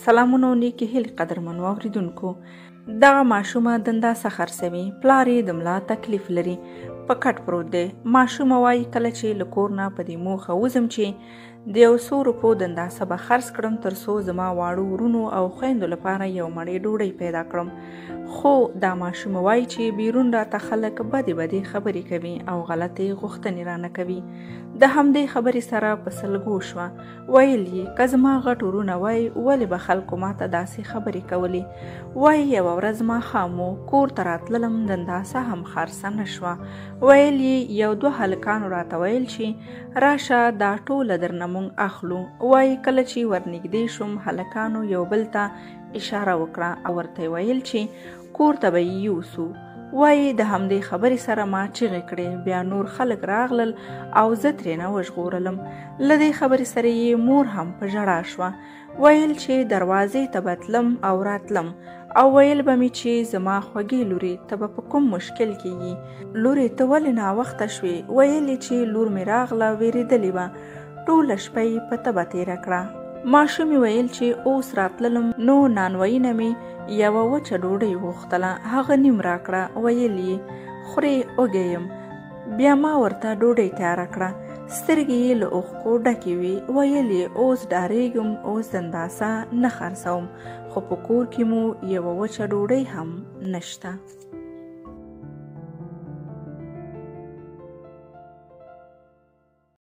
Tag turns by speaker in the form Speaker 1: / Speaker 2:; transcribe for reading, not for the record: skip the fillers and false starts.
Speaker 1: سلامونه او نیکې هیلې قدرمنو اوریدونکو. دغه ماشومه دنداسه خرڅوي، پلار یې د ملا تکلیف لري، په کټ پروت دی. ماشومه وایي کله چې له کور نه په دې موخه وځم چې د 100 روپو دنداسه به خرڅ کړم تر څو زما واړو ورونو او خویندو لپاره یو مړۍ ډوډۍ پیدا کړم. خو دا ماشومه وایي چې بیرون راته خلک بدې خبرې کوي او غلطې غوښتنې رانه کوي. د همدې خبرې سره په سلګو شوه. ویل یې که زما غټ ورونه وای ولې به خلکو ماته داسې خبرې کولې. وایي یوه ورځ ماښام و، کور ته راتللم، دنداسه هم خرڅه نه شوه. ویل یې یو 2 هلکانو راته ویل چې راشه دا ټوله درنه مونږ اخلو. وایي کله چې ورنږدې شوم هلکانو یو بل ته اشاره وکړه او ورته ویل چې کور ته به یې یوسو. وایي د همدې خبرې سره ما چیغې کړې، بیا نور خلک راغلل او زه ترېنه وژغورلم. له دې خبرې سره یې مور هم په ژړا شوه. ویل چې دروازې ته به تلم او راتلم او ویل به مې چې زما خوږې لورې ته به په کوم مشکل کېږي. لورې ته ولې ناوخته شوې؟ ویل یې چې لور مې راغله وېرېدلې وه، ټوله شپه یې په تبه تېره کړه. ماشومې ویل چې اوس راتللم نو نانوایي نه مې یوه وچه ډوډۍ وغوښتله، هغه نیم راکړه. ویل یې خورې وږی یم. بیا ما ورته ډوډۍ تیاره کړه، سترګې یې له اوښکو ډکې وې. ویل یې اوس ډارېږم، اوس دنداسه نه خرڅوم، خو په کور کې مو یوه وچه ډوډۍ هم نشته.